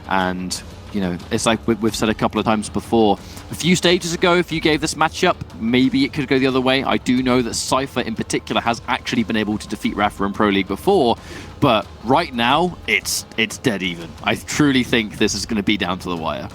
And, you know, it's like we've said a couple of times before. A few stages ago, if you gave this matchup, maybe it could go the other way. I do know that Cypher in particular has actually been able to defeat Rapha in Pro League before, but right now, it's dead even. I truly think this is going to be down to the wire.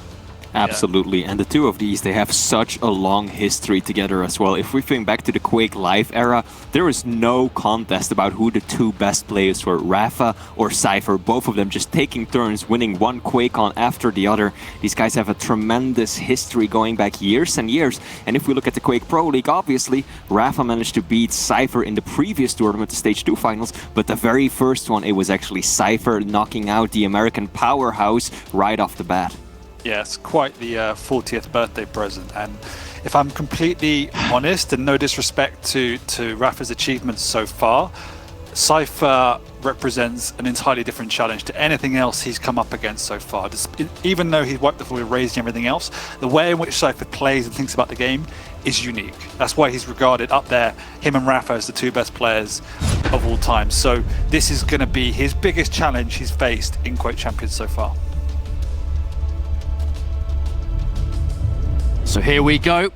Absolutely, yeah. And the two of these, they have such a long history together as well. If we think back to the Quake Live era, there is no contest about who the two best players were, Rapha or Cypher, both of them just taking turns, winning one QuakeCon after the other. These guys have a tremendous history going back years and years. And if we look at the Quake Pro League, obviously, Rapha managed to beat Cypher in the previous tournament, the Stage 2 finals, but the very first one, it was actually Cypher knocking out the American powerhouse right off the bat. Yes, quite the 40th birthday present. And if I'm completely honest, and no disrespect to Rapha's achievements so far, Cypher represents an entirely different challenge to anything else he's come up against so far. Even though he's wiped the floor with Raising and everything else, the way in which Cypher plays and thinks about the game is unique. That's why he's regarded up there, him and Rapha, as the two best players of all time. So this is going to be his biggest challenge he's faced in Quake Champions so far. So here we go.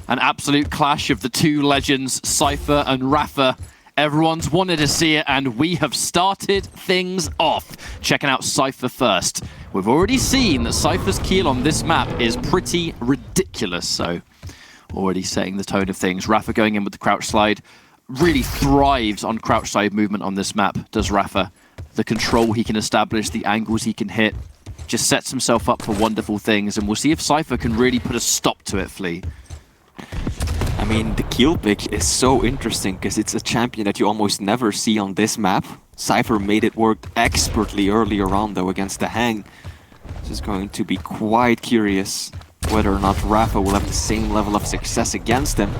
An absolute clash of the two legends, Cypher and Rapha. Everyone's wanted to see it, and we have started things off. Checking out Cypher first. We've already seen that Cypher's keel on this map is pretty ridiculous, so already setting the tone of things. Rapha going in with the crouch slide. Really thrives on crouch slide movement on this map, does Rapha. The control he can establish, the angles he can hit. Just sets himself up for wonderful things, and we'll see if Cypher can really put a stop to it, Flea. I mean, the keel pick is so interesting because it's a champion that you almost never see on this map. Cypher made it work expertly earlier on, though, against the Hang. This is going to be quite curious whether or not Rapha will have the same level of success against him.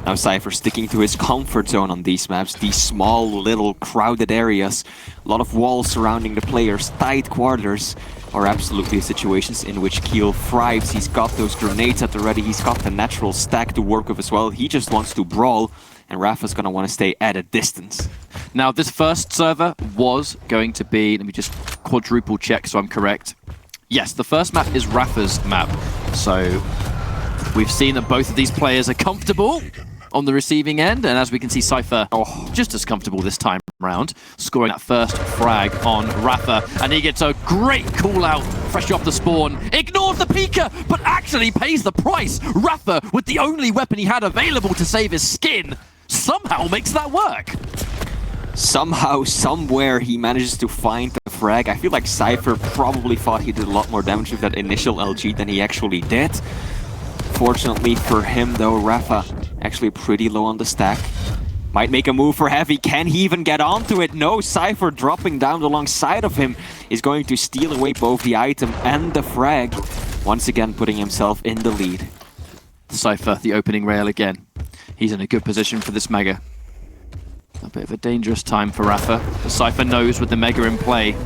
Now Cypher sticking to his comfort zone on these maps, these small, little, crowded areas. A lot of walls surrounding the players, tight quarters are absolutely situations in which Keel thrives. He's got those grenades at the ready, he's got the natural stack to work with as well. He just wants to brawl, and Rapha's gonna want to stay at a distance. Now this first server was going to be, let me just quadruple check so I'm correct. Yes, the first map is Rapha's map. So we've seen that both of these players are comfortable on the receiving end, and as we can see, Cypher just as comfortable this time round, scoring that first frag on Rapha, and he gets a great call out fresh off the spawn, ignores the peeker, but actually pays the price. Rapha, with the only weapon he had available to save his skin, somehow makes that work. Somehow, somewhere, he manages to find the frag. I feel like Cypher probably thought he did a lot more damage with that initial LG than he actually did. Fortunately for him, though, Rapha actually pretty low on the stack. Might make a move for Heavy. Can he even get onto it? No, Cypher dropping down alongside of him is going to steal away both the item and the frag. Once again, putting himself in the lead. Cypher, the opening rail again. He's in a good position for this Mega. A bit of a dangerous time for Rapha. The Cypher knows with the Mega in play,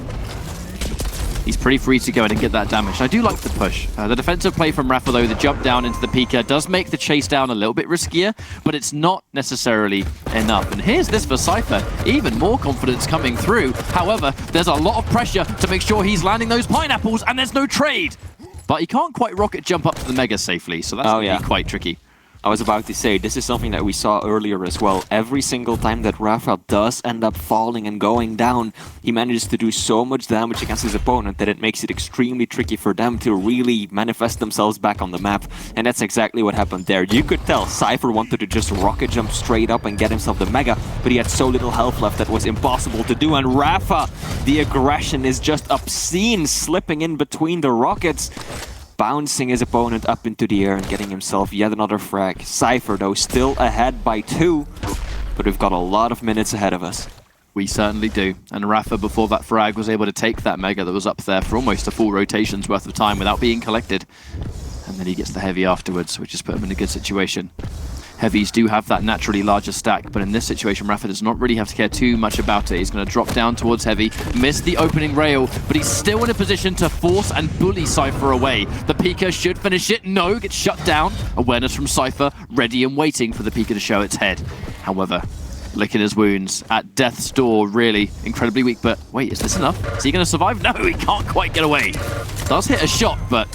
he's pretty free to go in and get that damage. I do like the push. The defensive play from Rapha, though, the jump down into the peeker does make the chase down a little bit riskier, but it's not necessarily enough. And here's this for Cypher. Even more confidence coming through. However, there's a lot of pressure to make sure he's landing those pineapples, and there's no trade. But he can't quite rocket jump up to the Mega safely, so that's going to be quite tricky. I was about to say, this is something that we saw earlier as well. Every single time that Rapha does end up falling and going down, he manages to do so much damage against his opponent that it makes it extremely tricky for them to really manifest themselves back on the map. And that's exactly what happened there. You could tell Cypher wanted to just rocket jump straight up and get himself the Mega, but he had so little health left that was impossible to do. And Rapha, the aggression is just obscene, slipping in between the rockets, bouncing his opponent up into the air and getting himself yet another frag. Cypher, though, still ahead by 2, but we've got a lot of minutes ahead of us. We certainly do. And Rapha, before that frag, was able to take that Mega that was up there for almost a full rotation's worth of time without being collected. And then he gets the Heavy afterwards, which has put him in a good situation. Heavies do have that naturally larger stack, but in this situation, Rapha does not really have to care too much about it. He's going to drop down towards Heavy, miss the opening rail, but he's still in a position to force and bully Cypher away. The Pika should finish it. No, gets shut down. Awareness from Cypher, ready and waiting for the Pika to show its head. However, licking his wounds at death's door, really incredibly weak. But wait, is this enough? Is he going to survive? No, he can't quite get away. Does hit a shot, but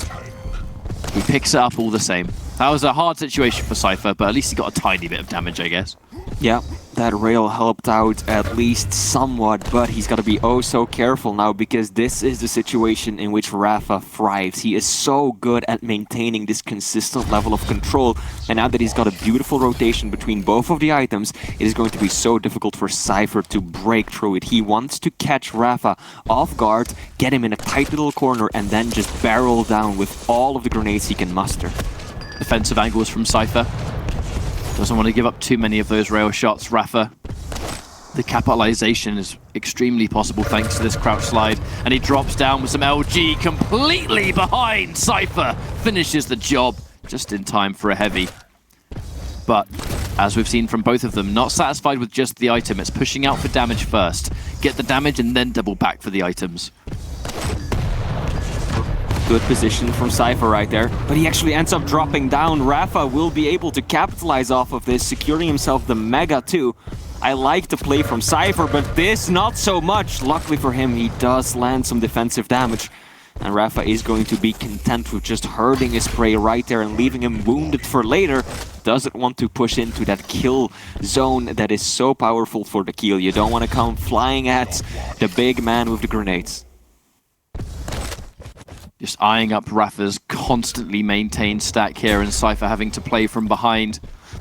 he picks it up all the same. That was a hard situation for Cypher, but at least he got a tiny bit of damage, I guess. Yeah, that rail helped out at least somewhat, but he's got to be oh so careful now, because this is the situation in which Rapha thrives. He is so good at maintaining this consistent level of control, and now that he's got a beautiful rotation between both of the items, it is going to be so difficult for Cypher to break through it. He wants to catch Rapha off guard, get him in a tight little corner, and then just barrel down with all of the grenades he can muster. Defensive angles from Cypher. Doesn't want to give up too many of those rail shots. Rapha, the capitalization is extremely possible thanks to this crouch slide. And he drops down with some LG completely behind Cypher. Finishes the job just in time for a heavy. But as we've seen from both of them, not satisfied with just the item. It's pushing out for damage first. Get the damage and then double back for the items. Good position from Cypher right there, but he actually ends up dropping down. Rapha will be able to capitalize off of this, securing himself the Mega too. I like the play from Cypher, but this not so much. Luckily for him, he does land some defensive damage. And Rapha is going to be content with just hurting his prey right there and leaving him wounded for later. Doesn't want to push into that kill zone that is so powerful for the kill. You don't want to come flying at the big man with the grenades. Just eyeing up Rapha's constantly maintained stack here, and Cypher having to play from behind.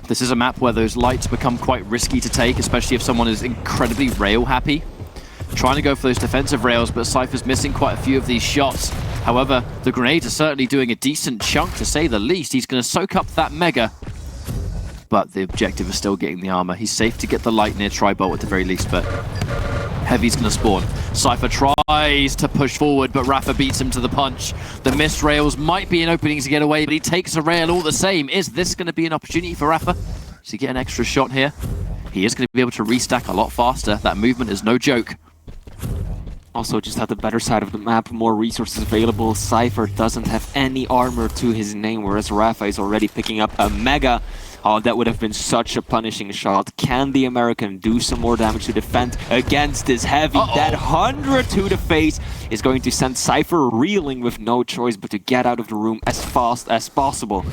This is a map where those lights become quite risky to take, especially if someone is incredibly rail happy. Trying to go for those defensive rails, but Cypher's missing quite a few of these shots. However, the grenades are certainly doing a decent chunk, to say the least. He's going to soak up that Mega. But the objective is still getting the armor. He's safe to get the light near Tribolt at the very least, but Heavy's going to spawn. Cypher tries to push forward, but Rapha beats him to the punch. The missed rails might be an opening to get away, but he takes a rail all the same. Is this going to be an opportunity for Rapha? Does he get an extra shot here? He is going to be able to restack a lot faster. That movement is no joke. Also, just at the better side of the map, more resources available. Cypher doesn't have any armor to his name, whereas Rapha is already picking up a Mega. Oh, that would have been such a punishing shot. Can the American do some more damage to defend against this Heavy? That 100 to the face is going to send Cypher reeling with no choice but to get out of the room as fast as possible.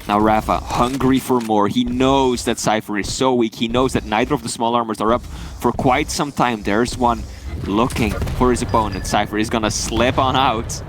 Now Rapha, hungry for more. He knows that Cypher is so weak. He knows that neither of the small armors are up for quite some time. There's one looking for his opponent. Cypher is gonna slip on out.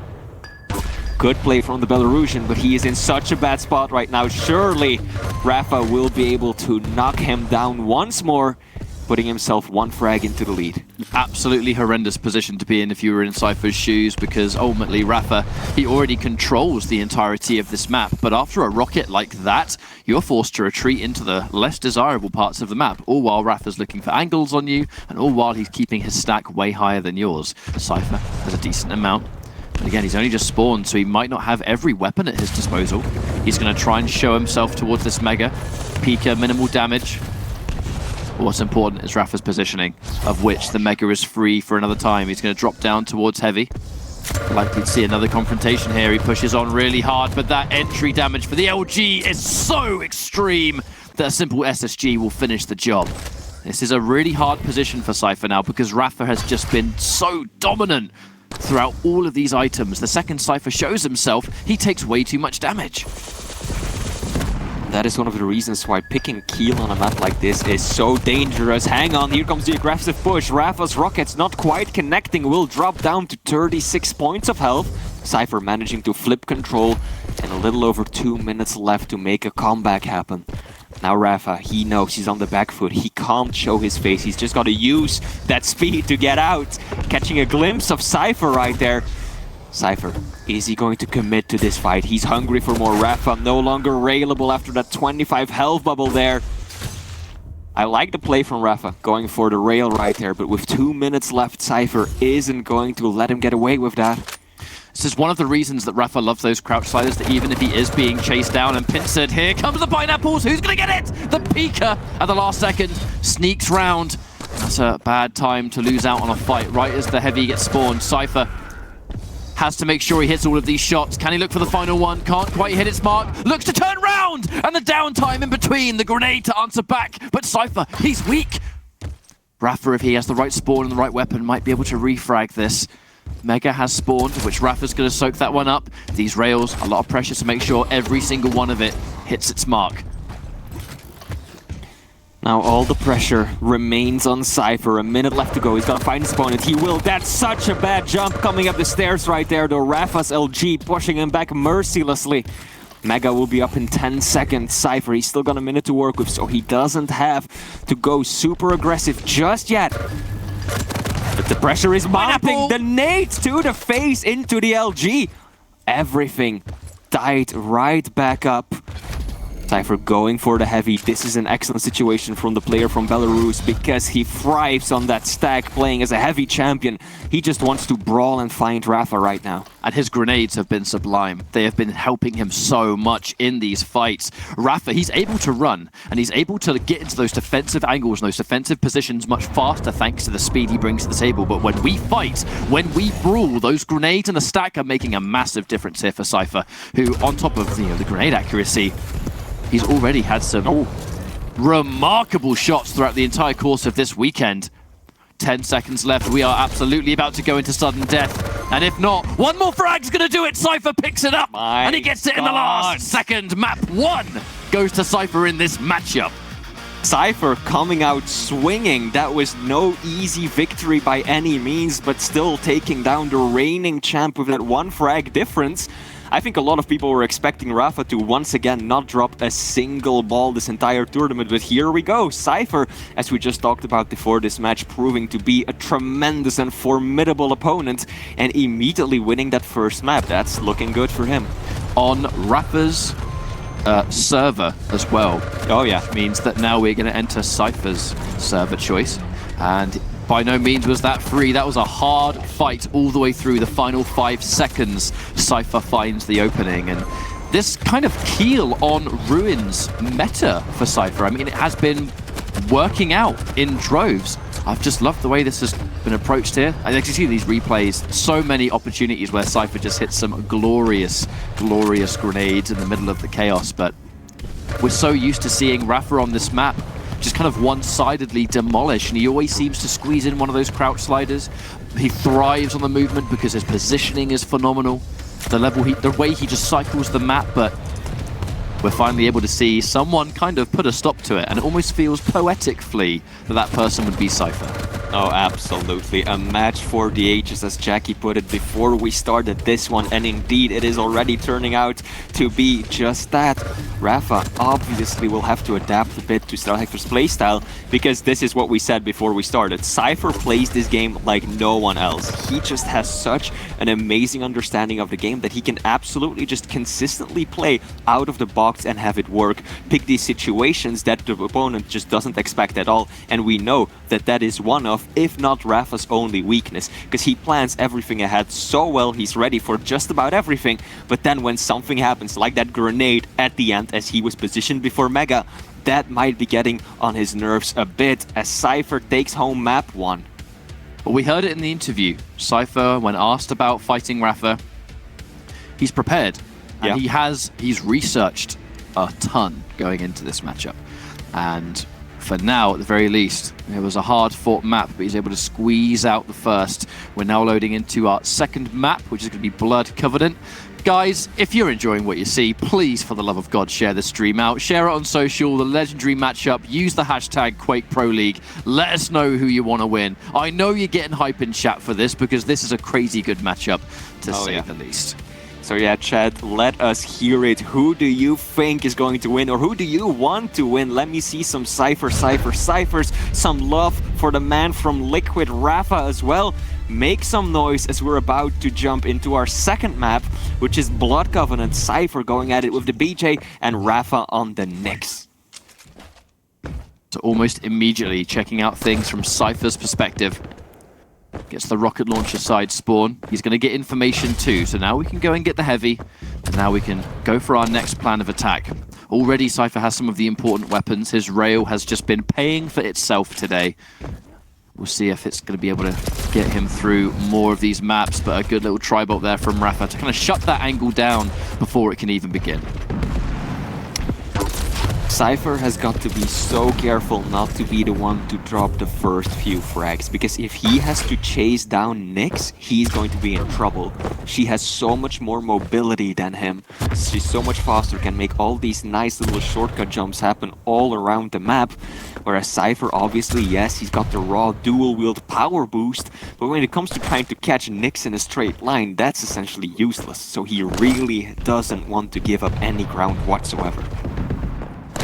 Good play from the Belarusian, but he is in such a bad spot right now. Surely Rapha will be able to knock him down once more, putting himself one frag into the lead. Absolutely horrendous position to be in if you were in Cypher's shoes, because ultimately Rapha, he already controls the entirety of this map, but after a rocket like that, you're forced to retreat into the less desirable parts of the map, all while Rapha's looking for angles on you, and all while he's keeping his stack way higher than yours. Cypher has a decent amount. But again, he's only just spawned, so he might not have every weapon at his disposal. He's going to try and show himself towards this Mega. Pika, minimal damage. But what's important is Rapha's positioning, of which the Mega is free for another time. He's going to drop down towards Heavy. Likely to see another confrontation here. He pushes on really hard, but that entry damage for the LG is so extreme that a simple SSG will finish the job. This is a really hard position for Cypher now, because Rapha has just been so dominant throughout all of these items. The second Cypher shows himself, he takes way too much damage. That is one of the reasons why picking Keel on a map like this is so dangerous. Hang on, here comes the aggressive push. Rapha's rockets not quite connecting, will drop down to 36 points of health. Cypher managing to flip control, and a little over 2 minutes left to make a comeback happen. Now Rapha, he knows he's on the back foot. He can't show his face. He's just got to use that speed to get out. Catching a glimpse of Cypher right there. Cypher, is he going to commit to this fight? He's hungry for more. Rapha no longer railable after that 25 health bubble there. I like the play from Rapha, going for the rail right there, but with 2 minutes left, Cypher isn't going to let him get away with that. This is one of the reasons that Rapha loves those crouch sliders, that even if he is being chased down and pincered, here comes the pineapples, who's gonna get it? The Pika at the last second sneaks round. That's a bad time to lose out on a fight, right as the Heavy gets spawned. Cypher has to make sure he hits all of these shots. Can he look for the final one? Can't quite hit its mark. Looks to turn round, and the downtime in between, the grenade to answer back. But Cypher, he's weak. Rapha, if he has the right spawn and the right weapon, might be able to refrag this. Mega has spawned, which Rapha's going to soak that one up. These rails, a lot of pressure to make sure every single one of it hits its mark. Now all the pressure remains on Cypher. A minute left to go. He's got to find his opponent. He will. That's such a bad jump coming up the stairs right there, though. Rapha's LG pushing him back mercilessly. Mega will be up in 10 seconds. Cypher, he's still got a minute to work with, so he doesn't have to go super aggressive just yet. But the pressure is mounting. The nades to the face into the LG. Everything died right back up. Cypher going for the heavy. This is an excellent situation from the player from Belarus because he thrives on that stack playing as a heavy champion. He just wants to brawl and find Rapha right now. And his grenades have been sublime. They have been helping him so much in these fights. Rapha, he's able to run and he's able to get into those defensive angles and those defensive positions much faster thanks to the speed he brings to the table. But when we fight, when we brawl, those grenades and the stack are making a massive difference here for Cypher, who on top of the grenade accuracy, he's already had some remarkable shots throughout the entire course of this weekend. 10 seconds left. We are absolutely about to go into sudden death. And if not, one more frag's going to do it. Cypher picks it up. And he gets it in the last second. Map 1 goes to Cypher in this matchup. Cypher coming out swinging. That was no easy victory by any means, but still taking down the reigning champ with that one frag difference. I think a lot of people were expecting Rapha to once again not drop a single ball this entire tournament, but here we go. Cypher, as we just talked about before this match, proving to be a tremendous and formidable opponent and immediately winning that first map. That's looking good for him. On Rapha's server as well. Oh yeah. Means that now we're going to enter Cypher's server choice. And by no means was that free. That was a hard fight all the way through the final 5 seconds. Cypher finds the opening, and this kind of keel on Ruins meta for Cypher. I mean, it has been working out in droves. I've just loved the way this has been approached here. I can see these replays, so many opportunities where Cypher just hits some glorious, glorious grenades in the middle of the chaos, but we're so used to seeing Rapha on this map just kind of one-sidedly demolish, and he always seems to squeeze in one of those crouch sliders. He thrives on the movement because his positioning is phenomenal. The way he just cycles the map, but we're finally able to see someone kind of put a stop to it, and it almost feels poetically that person would be Cypher. Oh, absolutely. A match for the ages, as Jackie put it before we started this one. And indeed, it is already turning out to be just that. Rapha obviously will have to adapt a bit to StarHector's playstyle, because this is what we said before we started. Cypher plays this game like no one else. He just has such an amazing understanding of the game that he can absolutely just consistently play out of the box and have it work. Pick these situations that the opponent just doesn't expect at all. And we know that that is one of, if not Rapha's only weakness, because he plans everything ahead so well. He's ready for just about everything, but then when something happens, like that grenade at the end as he was positioned before Mega, that might be getting on his nerves a bit as Cypher takes home map 1. But we heard it in the interview. Cypher, when asked about fighting Rapha, he's prepared. And he's researched a ton going into this matchup. And for now, at the very least, it was a hard-fought map, but he's able to squeeze out the first. We're now loading into our second map, which is going to be Blood Covenant. Guys, if you're enjoying what you see, please, for the love of God, share this stream out. Share it on social, the legendary matchup. Use the hashtag Quake Pro League. Let us know who you want to win. I know you're getting hype in chat for this, because this is a crazy good matchup, to say the least. So yeah, chat, let us hear it. Who do you think is going to win, or who do you want to win? Let me see some Cyphers, some love for the man from Liquid, Rapha as well. Make some noise as we're about to jump into our second map, which is Blood Covenant. Cypher going at it with the BJ and Rapha on the Nyx. So almost immediately checking out things from Cypher's perspective. Gets the rocket launcher side spawn. He's going to get information too, so now we can go and get the heavy, and now we can go for our next plan of attack. Already Cypher has some of the important weapons. His rail has just been paying for itself today. We'll see if it's going to be able to get him through more of these maps, but a good little tri-bolt there from Rapha to kind of shut that angle down before it can even begin. Cypher has got to be so careful not to be the one to drop the first few frags, because if he has to chase down Nyx, he's going to be in trouble. She has so much more mobility than him. She's so much faster, can make all these nice little shortcut jumps happen all around the map. Whereas Cypher, obviously, yes, he's got the raw dual-wield power boost, but when it comes to trying to catch Nyx in a straight line, that's essentially useless. So he really doesn't want to give up any ground whatsoever.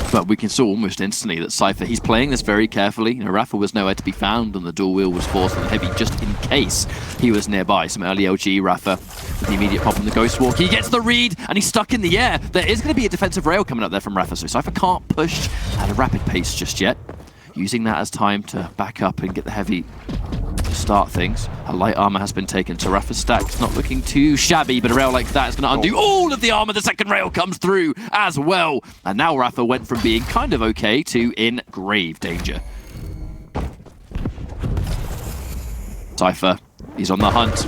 But we can saw almost instantly that Cypher, he's playing this very carefully. You know, Rapha was nowhere to be found, and the dual wheel was forced on the heavy just in case he was nearby. Some early LG, Rapha, with the immediate pop on the Ghost Walk. He gets the read, and he's stuck in the air. There is going to be a defensive rail coming up there from Rapha, so Cypher can't push at a rapid pace just yet. Using that as time to back up and get the heavy to start things. A light armor has been taken to Rapha's stacks, not looking too shabby, but a rail like that is going to undo all of the armor. The second rail comes through as well. And now Rapha went from being kind of okay to in grave danger. Cypher, he's on the hunt.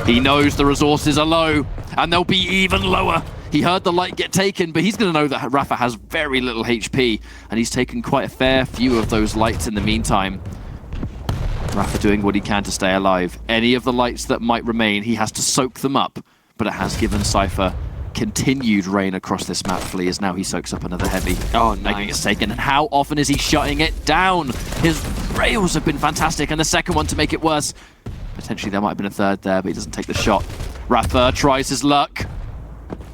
He knows the resources are low, and they'll be even lower. He heard the light get taken, but he's going to know that Rapha has very little HP, and he's taken quite a fair few of those lights in the meantime. Rapha doing what he can to stay alive. Any of the lights that might remain, he has to soak them up, but it has given Cypher continued reign across this map. Flea as now he soaks up another heavy. Oh, Making nice. it taken, and how often is he shutting it down? His rails have been fantastic, and the second one to make it worse. Potentially there might have been a third there, but he doesn't take the shot. Rapha tries his luck.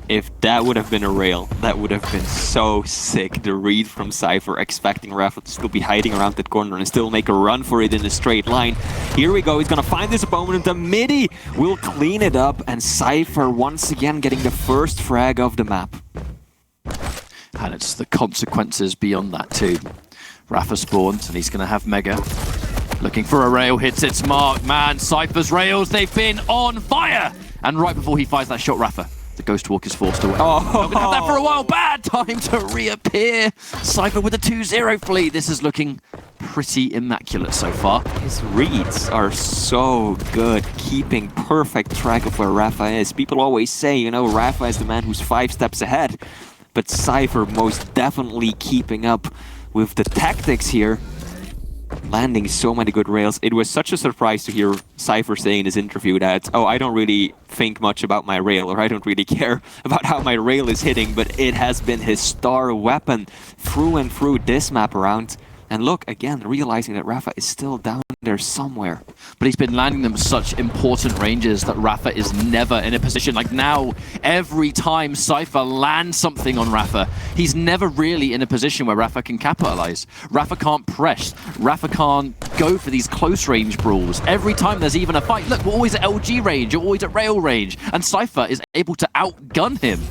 If that would have been a rail, that would have been so sick. The read from Cypher, expecting Rapha to still be hiding around that corner and still make a run for it in a straight line. Here we go, he's gonna find his opponent. The midi will clean it up, and Cypher once again getting the first frag of the map. And it's the consequences beyond that too. Rapha spawns, and he's gonna have Mega. Looking for a rail, hits its mark. Man, Cypher's rails, they've been on fire! And right before he fires that shot, Rapha, the Ghost Walk is forced away. Oh. Not gonna have that for a while. Bad time to reappear. Cypher with a 2-0 fleet. This is looking pretty immaculate so far. His reads are so good, keeping perfect track of where Rapha is. People always say, you know, Rapha is the man who's 5 steps ahead. But Cypher most definitely keeping up with the tactics here. Landing so many good rails. It was such a surprise to hear Cypher say in his interview that, oh, I don't really think much about my rail, or I don't really care about how my rail is hitting, but it has been his star weapon through and through this map around. And look, again, realizing that Rapha is still down there somewhere. But he's been landing them such important ranges that Rapha is never in a position. Like now, every time Cypher lands something on Rapha, he's never really in a position where Rapha can capitalize. Rapha can't press. Rapha can't go for these close range brawls. Every time there's even a fight, look, we're always at LG range, we're always at rail range, and Cypher is able to outgun him.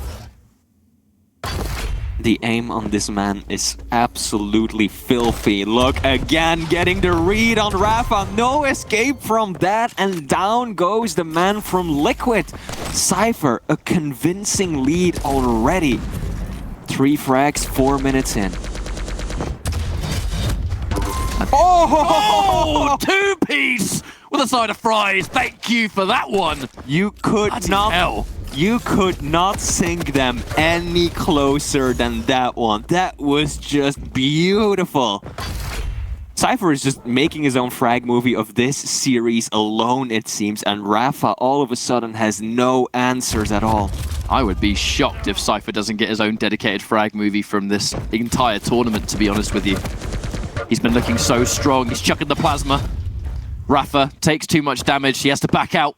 The aim on this man is absolutely filthy. Look, again, getting the read on Rapha. No escape from that, and down goes the man from Liquid. Cypher, a convincing lead already. 3 frags, 4 minutes in. Oh, 2-piece with a side of fries. Thank you for that one. You could Bloody not... hell. You could not sink them any closer than that one. That was just beautiful. Cypher is just making his own frag movie of this series alone, it seems, and Rapha all of a sudden has no answers at all. I would be shocked if Cypher doesn't get his own dedicated frag movie from this entire tournament, to be honest with you. He's been looking so strong. He's chucking the plasma. Rapha takes too much damage. He has to back out.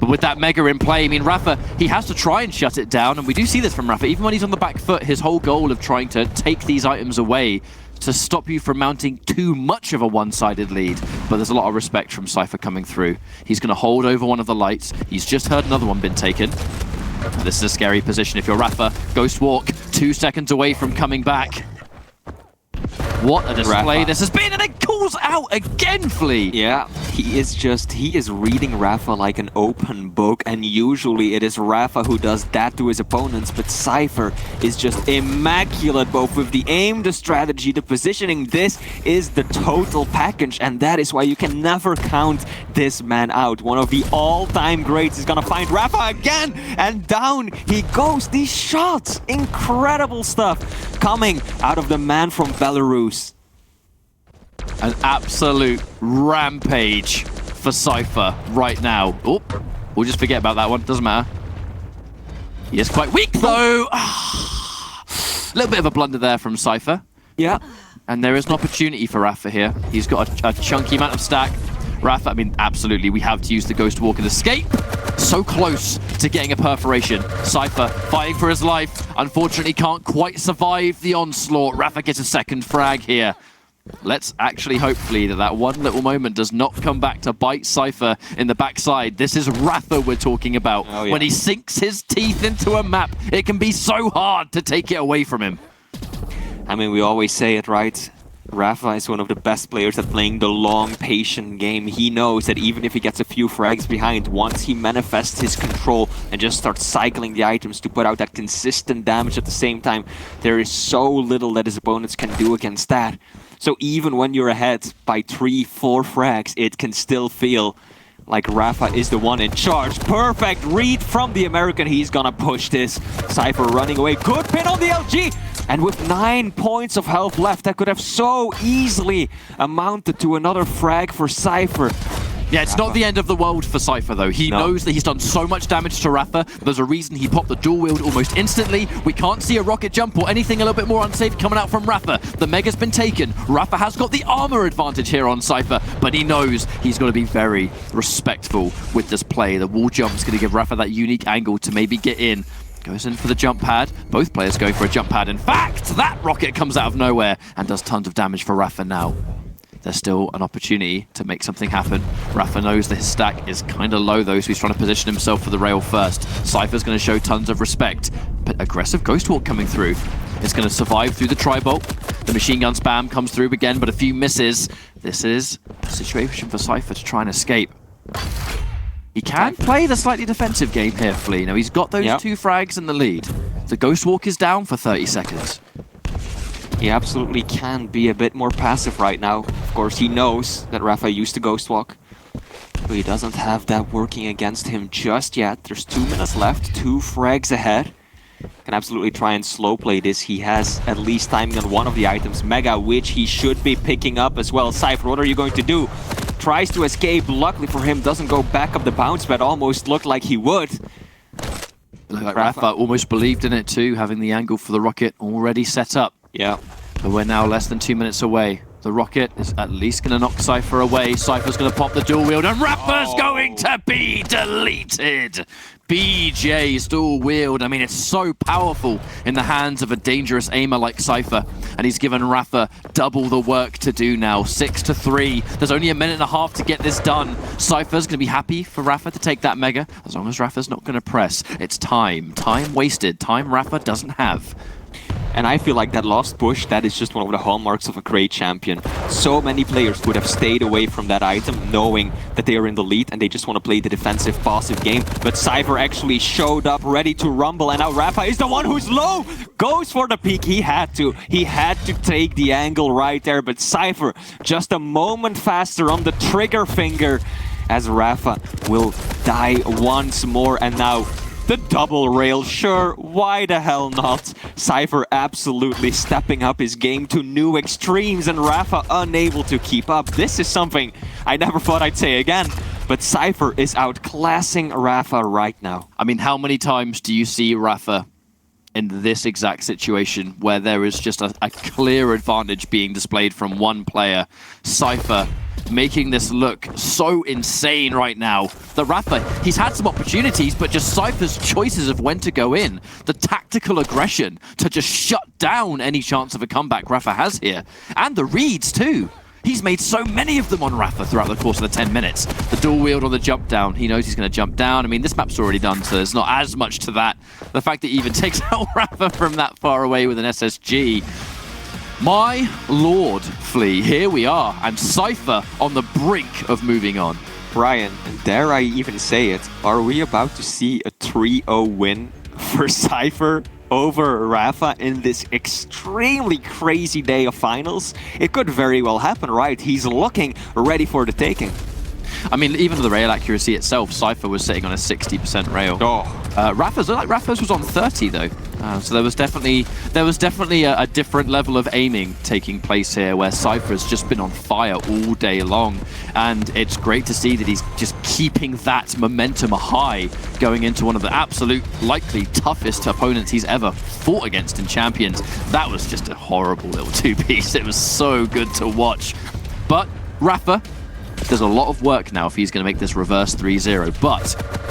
But with that Mega in play, I mean, Rapha, he has to try and shut it down, and we do see this from Rapha. Even when he's on the back foot, his whole goal of trying to take these items away to stop you from mounting too much of a one-sided lead. But there's a lot of respect from Cypher coming through. He's going to hold over one of the lights. He's just heard another one been taken. And this is a scary position if you're Rapha. Ghost Walk, 2 seconds away from coming back. What a display Rapha. this has been, and it calls out again, Flea. Yeah, he is reading Rapha like an open book, and usually it is Rapha who does that to his opponents, but Cypher is just immaculate, both with the aim, the strategy, the positioning. This is the total package, and that is why you can never count this man out. One of the all-time greats is gonna find Rapha again, and down he goes. These shots, incredible stuff coming out of the man from Belarus. An absolute rampage for Cypher right now. Oh, we'll just forget about that one. Doesn't matter. He is quite weak, though. A little bit of a blunder there from Cypher. Yeah. And there is an opportunity for Rapha here. He's got a chunky amount of stack. Rapha, I mean, absolutely, we have to use the Ghost Walk and escape. So close to getting a perforation. Cypher fighting for his life. Unfortunately, can't quite survive the onslaught. Rapha gets a second frag here. Let's actually hopefully that one little moment does not come back to bite Cypher in the backside. This is Rapha we're talking about. Oh, yeah. When he sinks his teeth into a map, it can be so hard to take it away from him. I mean, we always say it, right? Rapha is one of the best players at playing the long, patient game. He knows that even if he gets a few frags behind, once he manifests his control and just starts cycling the items to put out that consistent damage at the same time, there is so little that his opponents can do against that. So even when you're ahead by 3-4 frags, it can still feel like Rapha is the one in charge. Perfect read from the American. He's gonna push this. Cypher running away. Good pin on the LG. And with 9 points of health left, that could have so easily amounted to another frag for Cypher. Yeah, it's not the end of the world for Cypher, though. He knows that he's done so much damage to Rapha. There's a reason he popped the dual wield almost instantly. We can't see a rocket jump or anything a little bit more unsafe coming out from Rapha. The Mega's been taken. Rapha has got the armor advantage here on Cypher, but he knows he's got to be very respectful with this play. The wall jump's going to give Rapha that unique angle to maybe get in. Goes in for the jump pad. Both players going for a jump pad. In fact, that rocket comes out of nowhere and does tons of damage for Rapha now. There's still an opportunity to make something happen. Rapha knows that his stack is kind of low, though, so he's trying to position himself for the rail first. Cypher's going to show tons of respect, but aggressive Ghost Walk coming through. It's going to survive through the tri-bolt. The machine gun spam comes through again, but a few misses. This is a situation for Cypher to try and escape. He can play the slightly defensive game here, Flea. Now, he's got those 2 frags in the lead. The Ghost Walk is down for 30 seconds. He absolutely can be a bit more passive right now. Of course, he knows that Rapha used to Ghost Walk, but he doesn't have that working against him just yet. There's 2 minutes left, 2 frags ahead. Can absolutely try and slow play this. He has at least timing on one of the items, Mega, which he should be picking up as well. Cypher, what are you going to do? Tries to escape. Luckily for him, doesn't go back up the bounce pad. Almost looked like he would. Looked like Rapha almost believed in it too, having the angle for the rocket already set up. Yeah. But we're now less than 2 minutes away. The rocket is at least going to knock Cypher away. Cypher's going to pop the dual wield, and Rapha's going to be deleted. BJ's dual wield, I mean, it's so powerful in the hands of a dangerous aimer like Cypher. And he's given Rapha double the work to do now. 6-3. There's only a minute and a half to get this done. Cypher's going to be happy for Rapha to take that Mega, as long as Rapha's not going to press. It's time. Time wasted. Time Rapha doesn't have. And I feel like that last push, that is just one of the hallmarks of a great champion. So many players would have stayed away from that item, knowing that they are in the lead and they just want to play the defensive, passive game. But Cypher actually showed up ready to rumble, and now Rapha is the one who's low! Goes for the peak, he had to. He had to take the angle right there, but Cypher just a moment faster on the trigger finger as Rapha will die once more, and now the double rail, sure, why the hell not? Cypher absolutely stepping up his game to new extremes, and Rapha unable to keep up. This is something I never thought I'd say again, but Cypher is outclassing Rapha right now. I mean, how many times do you see Rapha in this exact situation where there is just a clear advantage being displayed from one player? Cypher making this look so insane right now. The Rapha, he's had some opportunities, but just Cypher's choices of when to go in, the tactical aggression to just shut down any chance of a comeback Rapha has here, and the reads too. He's made so many of them on Rapha throughout the course of the 10 minutes. The dual wield on the jump down. He knows he's going to jump down. I mean, this map's already done, so there's not as much to that. The fact that he even takes out Rapha from that far away with an SSG. My lord, Flea, here we are, and Cypher on the brink of moving on. Brian, dare I even say it, are we about to see a 3-0 win for Cypher over Rapha in this extremely crazy day of finals? It could very well happen, right? He's looking ready for the taking. I mean, even for the rail accuracy itself, Cypher was sitting on a 60% rail. Oh. Rapha's was on 30 though. So there was definitely a different level of aiming taking place here, where Cypher's just been on fire all day long, and it's great to see that he's just keeping that momentum high going into one of the absolute likely toughest opponents he's ever fought against in Champions. That was just a horrible little two-piece. It was so good to watch. But Rapha, there's a lot of work now if he's going to make this reverse 3-0, but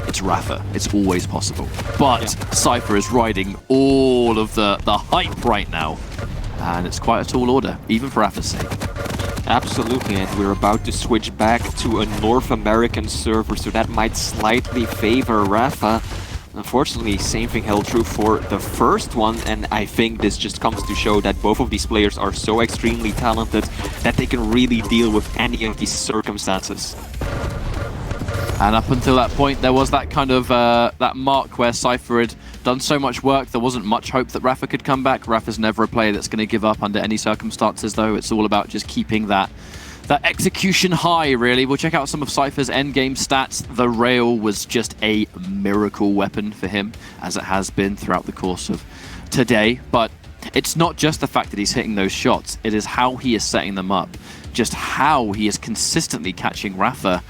it's Rapha. It's always possible. But yeah, Cypher is riding all of the hype right now, and it's quite a tall order, even for Rapha's sake. Absolutely, and we're about to switch back to a North American server, so that might slightly favor Rapha. Unfortunately, same thing held true for the first one, and I think this just comes to show that both of these players are so extremely talented that they can really deal with any of these circumstances. And up until that point, there was that kind of that mark where Cypher had done so much work, there wasn't much hope that Rapha could come back. Rapha's never a player that's going to give up under any circumstances, though. It's all about just keeping that execution high, really. We'll check out some of Cypher's endgame stats. The rail was just a miracle weapon for him, as it has been throughout the course of today. But it's not just the fact that he's hitting those shots, it is how he is setting them up. Just how he is consistently catching Rapha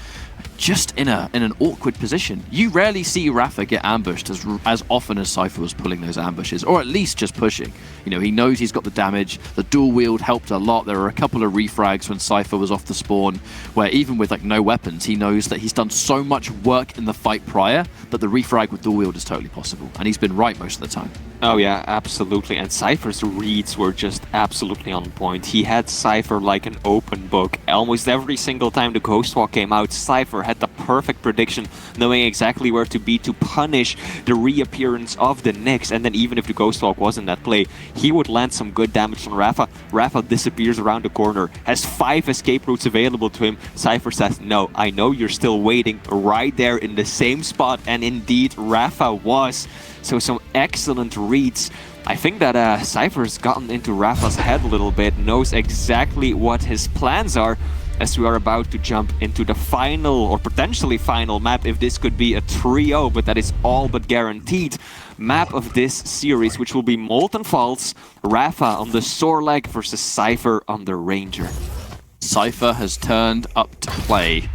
just in an awkward position. You rarely see Rapha get ambushed as often as Cypher was pulling those ambushes, or at least just pushing. You know, he knows he's got the damage. The dual wield helped a lot. There were a couple of refrags when Cypher was off the spawn, where even with like no weapons, he knows that he's done so much work in the fight prior that the refrag with dual wield is totally possible, and he's been right most of the time. Oh yeah, absolutely. And Cypher's reads were just absolutely on point. He had Cypher like an open book. Almost every single time the Ghost Walk came out, Cypher had the perfect prediction, knowing exactly where to be to punish the reappearance of the Nyx. And then even if the Ghost Walk wasn't at play, he would land some good damage on Rapha. Rapha disappears around the corner, has 5 escape routes available to him. Cypher says, no, I know you're still waiting right there in the same spot. And indeed, Rapha was. So some excellent reads. I think that Cypher's gotten into Rapha's head a little bit, knows exactly what his plans are, as we are about to jump into the final, or potentially final map, if this could be a 3-0, but that is all but guaranteed, map of this series, which will be Molten Falls, Rapha on the Sorlag versus Cypher on the Ranger. Cypher has turned up to play.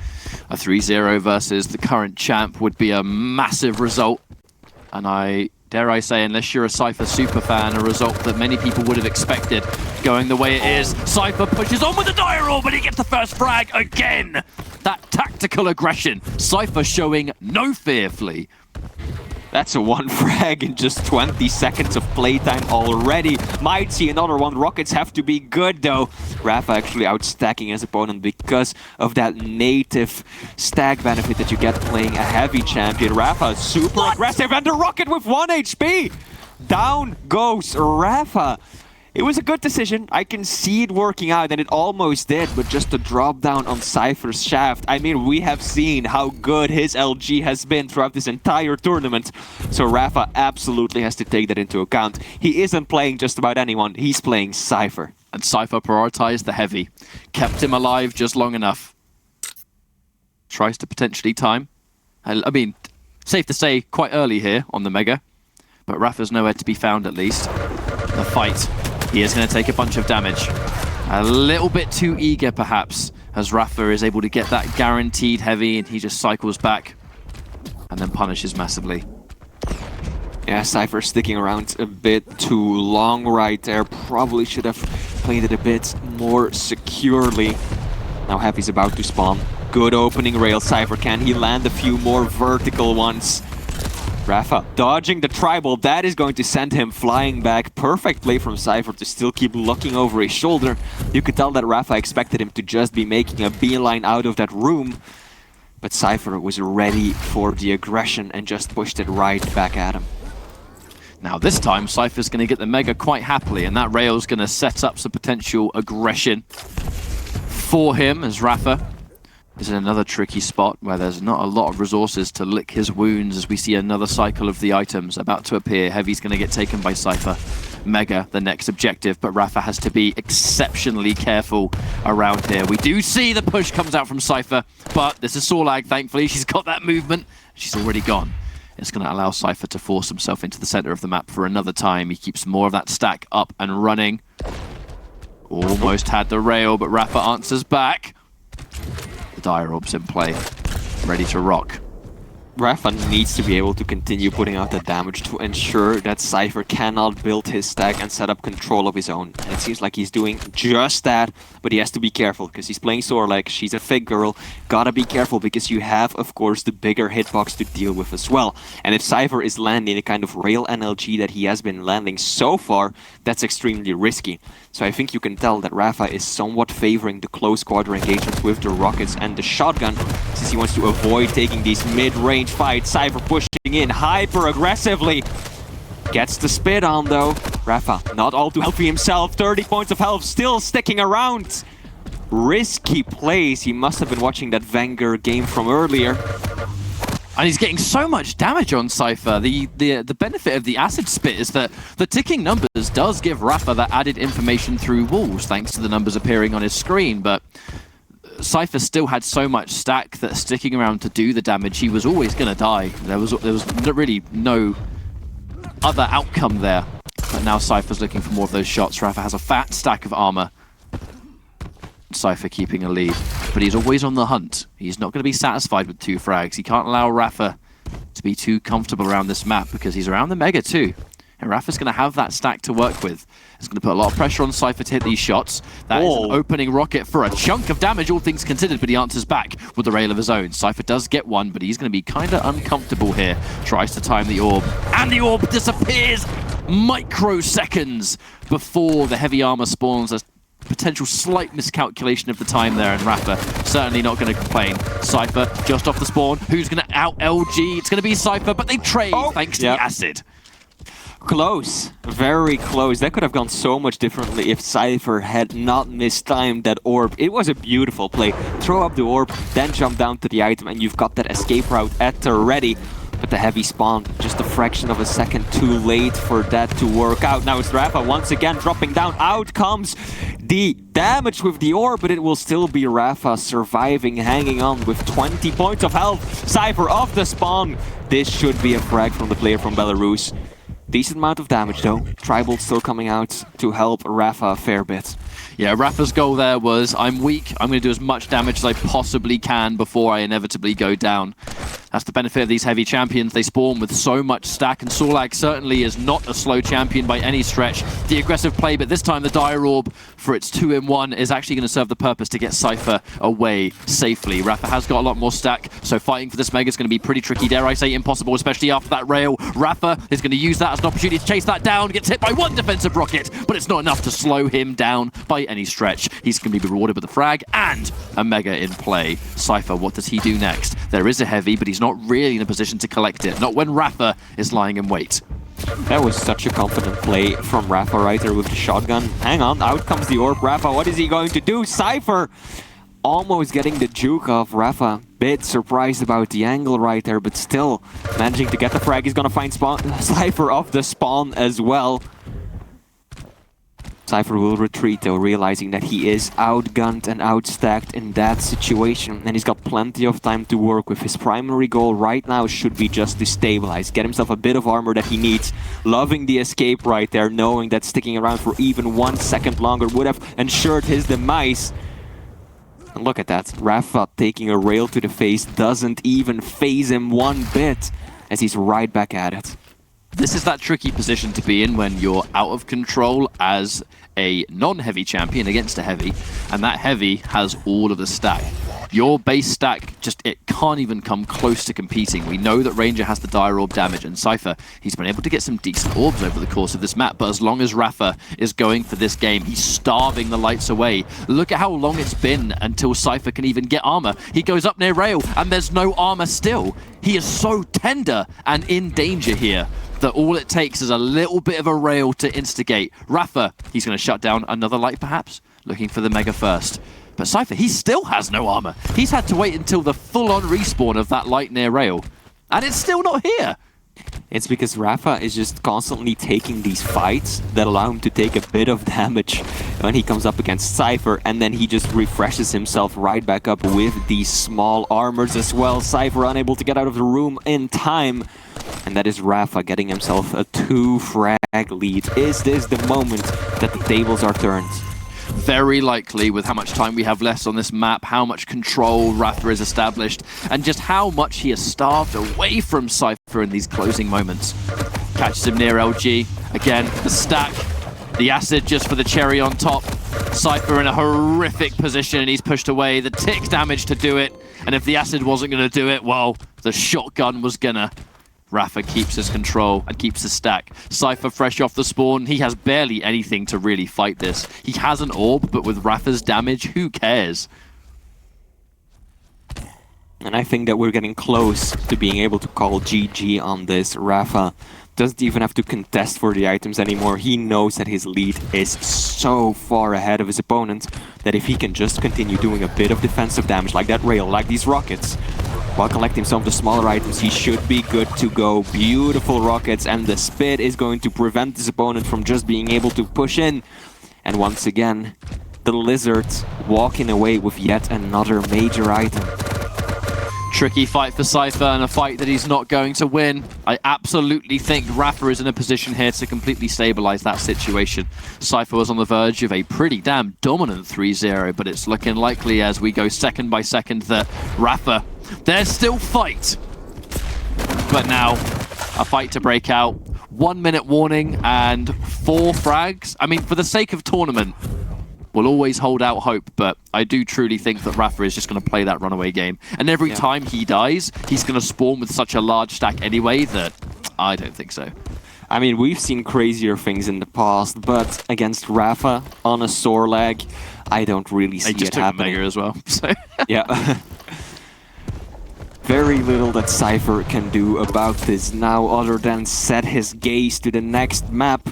A 3-0 versus the current champ would be a massive result. And dare I say, unless you're a Cypher superfan, a result that many people would have expected going the way it is. Cypher pushes on with the dire orb, but he gets the first frag again. That tactical aggression. Cypher showing no fear, Flea. That's a 1 frag in just 20 seconds of playtime already. Might see another one. Rockets have to be good though. Rapha actually outstacking his opponent because of that native stack benefit that you get playing a heavy champion. Rapha super aggressive, and the rocket with 1 HP! Down goes Rapha. It was a good decision. I can see it working out, and it almost did, but just a drop down on Cypher's shaft. I mean, we have seen how good his LG has been throughout this entire tournament, so Rapha absolutely has to take that into account. He isn't playing just about anyone, he's playing Cypher. And Cypher prioritized the heavy, kept him alive just long enough. Tries to potentially time. I mean, safe to say, quite early here on the Mega, but Rapha's nowhere to be found at least. The fight. He is going to take a bunch of damage. A little bit too eager, perhaps, as Rapha is able to get that guaranteed heavy, and he just cycles back and then punishes massively. Yeah, Cypher sticking around a bit too long right there. Probably should have played it a bit more securely. Now Heavy's about to spawn. Good opening rail, Cypher. Can he land a few more vertical ones? Rapha dodging the tribal, that is going to send him flying back. Perfect play from Cypher to still keep looking over his shoulder. You could tell that Rapha expected him to just be making a beeline out of that room. But Cypher was ready for the aggression and just pushed it right back at him. Now this time, Cypher's going to get the Mega quite happily, and that rail's going to set up some potential aggression for him as Rapha is in another tricky spot where there's not a lot of resources to lick his wounds as we see another cycle of the items about to appear. Heavy's going to get taken by Cypher. Mega, the next objective, but Rapha has to be exceptionally careful around here. We do see the push comes out from Cypher, but this is Sorlag, thankfully. She's got that movement. She's already gone. It's going to allow Cypher to force himself into the center of the map for another time. He keeps more of that stack up and running. Almost had the rail, but Rapha answers back. The Dire Orb's in play, ready to rock. Rapha needs to be able to continue putting out the damage to ensure that Cypher cannot build his stack and set up control of his own. And it seems like he's doing just that, but he has to be careful because he's playing Sorlag. She's a fake girl. Gotta be careful because you have, of course, the bigger hitbox to deal with as well. And if Cypher is landing the kind of rail NLG that he has been landing so far, that's extremely risky. So I think you can tell that Rapha is somewhat favoring the close quarter engagements with the rockets and the shotgun, since he wants to avoid taking these mid-range fights. Cypher pushing in hyper-aggressively. Gets the spit on though. Rapha not all too healthy himself. 30 points of health still sticking around. Risky plays. He must have been watching that Wenger game from earlier. And he's getting so much damage on Cypher. The benefit of the acid spit is that the ticking numbers does give Rapha that added information through walls, thanks to the numbers appearing on his screen, but Cypher still had so much stack that sticking around to do the damage, he was always going to die. There was really no other outcome there. But now Cypher's looking for more of those shots. Rapha has a fat stack of armor. Cypher keeping a lead, but he's always on the hunt. He's not going to be satisfied with 2 frags. He can't allow Rapha to be too comfortable around this map because he's around the Mega too. And Rapha's going to have that stack to work with. It's going to put a lot of pressure on Cypher to hit these shots. That is an opening rocket for a chunk of damage, all things considered, but he answers back with the rail of his own. Cypher does get one, but he's going to be kind of uncomfortable here. Tries to time the orb, and the orb disappears microseconds before the heavy armor spawns. A potential slight miscalculation of the time there, and Rapha certainly not going to complain. Cypher just off the spawn. Who's going to out LG? It's going to be Cypher, but they trade thanks to the acid. Close, very close. That could have gone so much differently if Cypher had not mistimed that orb. It was a beautiful play. Throw up the orb, then jump down to the item, and you've got that escape route at the ready. But the heavy spawn, just a fraction of a second too late for that to work out. Now it's Rapha once again dropping down. Out comes the damage with the orb, but it will still be Rapha surviving, hanging on with 20 points of health. Cypher off the spawn. This should be a frag from the player from Belarus. Decent amount of damage though. Tribal still coming out to help Rapha a fair bit. Yeah, Rapha's goal there was, I'm weak, I'm going to do as much damage as I possibly can before I inevitably go down. That's the benefit of these heavy champions. They spawn with so much stack, and Sorlag certainly is not a slow champion by any stretch. The aggressive play, but this time the Dire Orb, for its 2-in-1, is actually going to serve the purpose to get Cypher away safely. Rapha has got a lot more stack, so fighting for this Mega is going to be pretty tricky, dare I say impossible, especially after that rail. Rapha is going to use that as an opportunity to chase that down, gets hit by one defensive rocket, but it's not enough to slow him down by any stretch. He's going to be rewarded with a frag and a Mega in play. Cypher, what does he do next? There is a heavy, but he's not really in a position to collect it. Not when Rapha is lying in wait. That was such a confident play from Rapha right there with the shotgun. Hang on, out comes the orb. Rapha, what is he going to do? Cypher almost getting the juke off Rapha. Bit surprised about the angle right there, but still managing to get the frag. He's going to find Cypher off the spawn as well. Cypher will retreat though, realizing that he is outgunned and outstacked in that situation, and he's got plenty of time to work with. His primary goal right now should be just to stabilize, get himself a bit of armor that he needs. Loving the escape right there, knowing that sticking around for even 1 second longer would have ensured his demise. And look at that, Rapha taking a rail to the face doesn't even phase him one bit, as he's right back at it. This is that tricky position to be in when you're out of control as a non-heavy champion against a heavy, and that heavy has all of the stack. Your base stack, it can't even come close to competing. We know that Ranger has the Dire Orb damage, and Cypher, he's been able to get some decent orbs over the course of this map, but as long as Rapha is going for this game, he's starving the lights away. Look at how long it's been until Cypher can even get armor. He goes up near rail, and there's no armor still. He is so tender and in danger here that all it takes is a little bit of a rail to instigate. Rapha, he's going to shut down another light perhaps, looking for the Mega first. But Cypher, he still has no armor. He's had to wait until the full-on respawn of that light near rail, and it's still not here. It's because Rapha is just constantly taking these fights that allow him to take a bit of damage when he comes up against Cypher, and then he just refreshes himself right back up with these small armors as well. Cypher unable to get out of the room in time, and that is Rapha getting himself a 2-frag lead. Is this the moment that the tables are turned? Very likely, with how much time we have left on this map, how much control Rapha has established, and just how much he has starved away from Cypher in these closing moments. Catches him near LG. Again, the stack, the acid just for the cherry on top. Cypher in a horrific position, and he's pushed away. The tick damage to do it, and if the acid wasn't going to do it, well, the shotgun was gonna. Rapha keeps his control and keeps the stack. Cypher fresh off the spawn. He has barely anything to really fight this. He has an orb, but with Rapha's damage, who cares? And I think that we're getting close to being able to call GG on this. Rapha doesn't even have to contest for the items anymore. He knows that his lead is so far ahead of his opponent that if he can just continue doing a bit of defensive damage, like that rail, like these rockets, while collecting some of the smaller items, he should be good to go. Beautiful rockets, and the spit is going to prevent his opponent from just being able to push in. And once again, the Lizard walking away with yet another major item. Tricky fight for Cypher, and a fight that he's not going to win. I absolutely think Rapha is in a position here to completely stabilize that situation. Cypher was on the verge of a pretty damn dominant 3-0, but it's looking likely as we go second by second that Rapha, there's still fight. But now, a fight to break out. 1 minute warning and 4 frags. I mean, for the sake of tournament, we'll always hold out hope, but I do truly think that Rapha is just going to play that runaway game. And every time he dies, he's going to spawn with such a large stack anyway that I don't think so. I mean, we've seen crazier things in the past, but against Rapha on a sore leg, I don't really see it happening. Mega as well. So. Yeah. Very little that Cypher can do about this now other than set his gaze to the next map,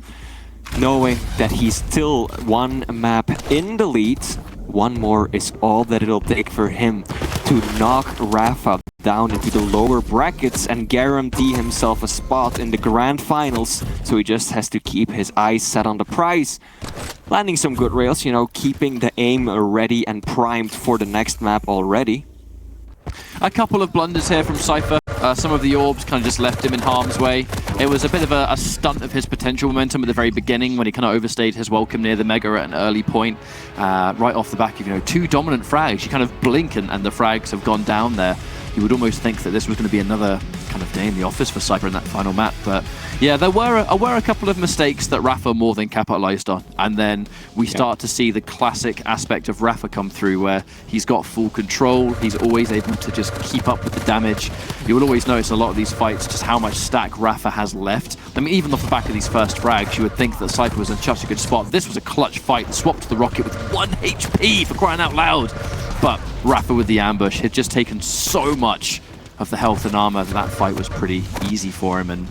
knowing that he's still 1 map in the lead. 1 more is all that it'll take for him to knock Rapha down into the lower brackets and guarantee himself a spot in the grand finals. So he just has to keep his eyes set on the prize. Landing some good rails, you know, keeping the aim ready and primed for the next map already. A couple of blunders here from Cypher. Some of the orbs kind of just left him in harm's way. It was a bit of a stunt of his potential momentum at the very beginning when he kind of overstayed his welcome near the Mega at an early point. Right off the back of, 2 dominant frags. You kind of blink and the frags have gone down there. You would almost think that this was going to be another kind of day in the office for Cypher in that final map. But yeah, there were a couple of mistakes that Rapha more than capitalized on. And then we start to see the classic aspect of Rapha come through where he's got full control. He's always able to just keep up with the damage. You will always notice in a lot of these fights just how much stack Rapha has left. I mean, even off the back of these first frags, you would think that Cypher was in such a good spot. This was a clutch fight. The swap to the rocket with 1 HP for crying out loud. But Rapha with the ambush had just taken so much of the health and armor that fight was pretty easy for him. And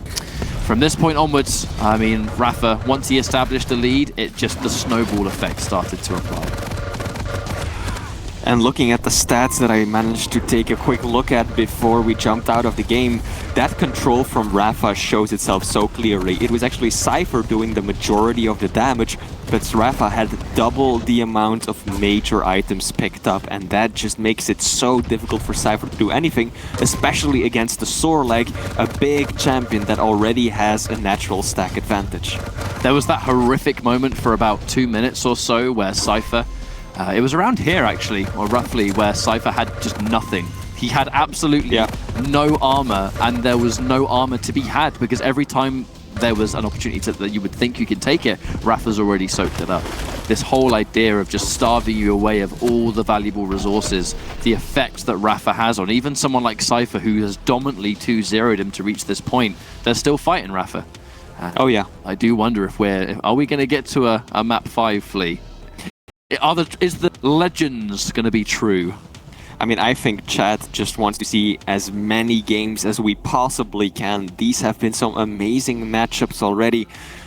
from this point onwards, I mean, Rapha, once he established the lead, the snowball effect started to apply. And looking at the stats that I managed to take a quick look at before we jumped out of the game, that control from Rapha shows itself so clearly. It was actually Cypher doing the majority of the damage, but Rapha had double the amount of major items picked up, and that just makes it so difficult for Cypher to do anything, especially against the sore leg, a big champion that already has a natural stack advantage. There was that horrific moment for about 2 minutes or so where Cypher, it was around here actually, or roughly, where Cypher had just nothing. He had absolutely no armor, and there was no armor to be had because every time there was an opportunity that you would think you could take it, Rapha's already soaked it up. This whole idea of just starving you away of all the valuable resources, the effect that Rapha has on even someone like Cypher, who has dominantly 2-0'd him to reach this point, they're still fighting Rapha. Oh yeah. I do wonder if are we going to get to a map 5, Flea? Is the legends going to be true? I mean, I think chat just wants to see as many games as we possibly can. These have been some amazing matchups already.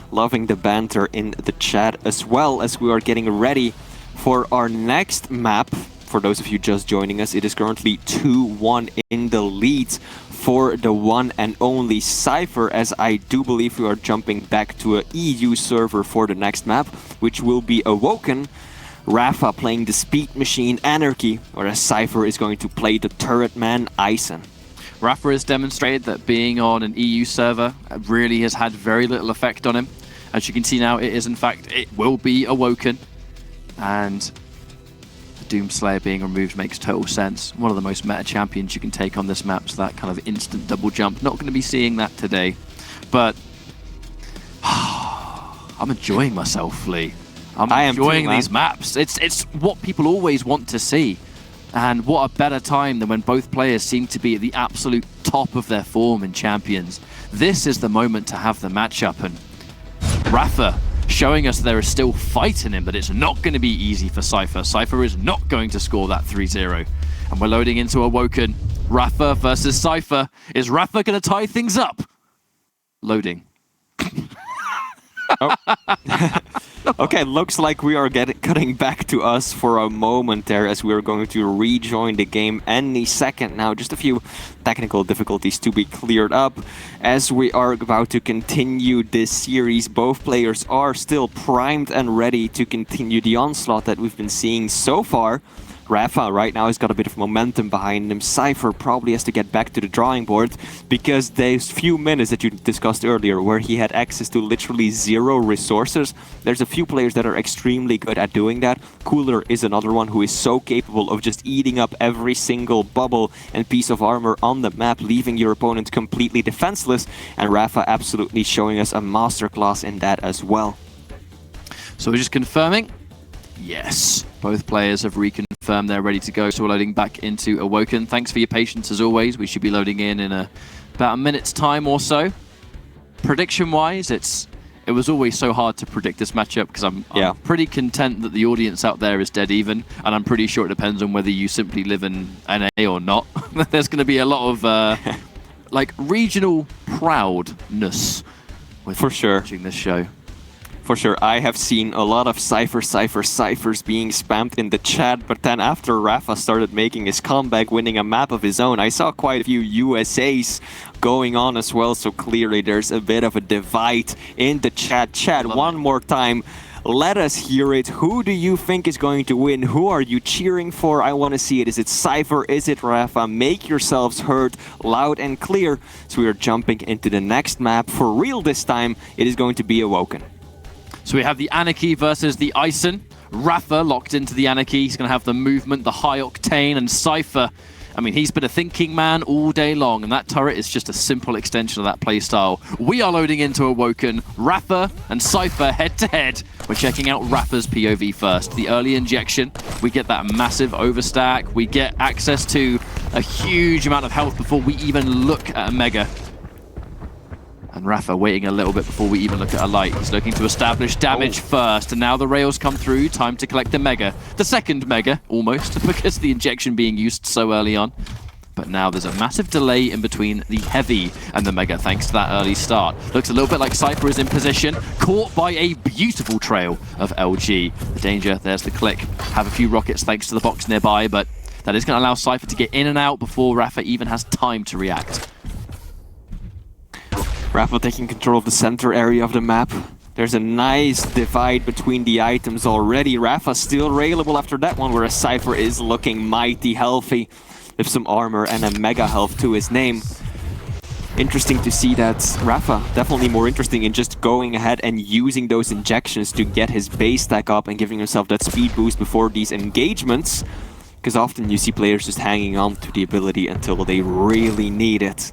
Loving the banter in the chat, as well as we are getting ready for our next map. For those of you just joining us, it is currently 2-1 in the lead for the one and only Cypher, as I do believe we are jumping back to an EU server for the next map, which will be Awoken. Rapha playing the Speed Machine Anarchy, whereas Cypher is going to play the Turret Man Ison. Rapha has demonstrated that being on an EU server really has had very little effect on him. As you can see now, it will be Awoken. And the Doomslayer being removed makes total sense. One of the most meta champions you can take on this map, so that kind of instant double jump. Not going to be seeing that today. But I'm enjoying myself, Flea. I'm enjoying these maps. It's what people always want to see. And what a better time than when both players seem to be at the absolute top of their form in Champions. This is the moment to have the matchup, and Rapha showing us there is still fight in him, but it's not going to be easy for Cypher. Cypher is not going to score that 3-0. And we're loading into Awoken. Rapha versus Cypher. Is Rapha going to tie things up? Loading. Oh. Okay, looks like we are cutting back to us for a moment there, as we are going to rejoin the game any second now. Just a few technical difficulties to be cleared up as we are about to continue this series. Both players are still primed and ready to continue the onslaught that we've been seeing so far. Rapha right now has got a bit of momentum behind him. Cypher probably has to get back to the drawing board, because those few minutes that you discussed earlier where he had access to literally 0 resources, there's a few players that are extremely good at doing that. Cooler is another one who is so capable of just eating up every single bubble and piece of armor on the map, leaving your opponent completely defenseless, and Rapha absolutely showing us a masterclass in that as well. So we're just confirming. Yes, both players have reconfirmed they're ready to go, so we're loading back into Awoken. Thanks for your patience as always. We should be loading in about a minute's time or so. Prediction-wise, it was always so hard to predict this matchup, because I'm pretty content that the audience out there is dead even, and I'm pretty sure it depends on whether you simply live in NA or not. There's going to be a lot of like regional proudness with watching this show. For sure, I have seen a lot of Cyphers being spammed in the chat, but then after Rapha started making his comeback, winning a map of his own, I saw quite a few USAs going on as well, so clearly there's a bit of a divide in the chat. Chat, one more time, let us hear it. Who do you think is going to win? Who are you cheering for? I want to see it. Is it Cypher? Is it Rapha? Make yourselves heard loud and clear. So we are jumping into the next map. For real this time, it is going to be Awoken. So we have the Anarchy versus the Ison. Rapha locked into the Anarchy. He's going to have the movement, the high octane, and Cypher. I mean, he's been a thinking man all day long, and that turret is just a simple extension of that playstyle. We are loading into Awoken. Rapha and Cypher head-to-head. We're checking out Rapha's POV first. The early injection, we get that massive overstack. We get access to a huge amount of health before we even look at a Mega. And Rapha waiting a little bit before we even look at a light. He's looking to establish damage first, and now the rails come through. Time to collect the Mega. The second Mega, almost, because of the injection being used so early on. But now there's a massive delay in between the Heavy and the Mega, thanks to that early start. Looks a little bit like Cypher is in position, caught by a beautiful trail of LG. The danger, there's the click. Have a few rockets thanks to the box nearby, but that is going to allow Cypher to get in and out before Rapha even has time to react. Rapha taking control of the center area of the map. There's a nice divide between the items already. Rapha still railable after that one, whereas Cypher is looking mighty healthy with some armor and a mega health to his name. Interesting to see that Rapha, definitely more interesting in just going ahead and using those injections to get his base stack up and giving himself that speed boost before these engagements. Because often you see players just hanging on to the ability until they really need it.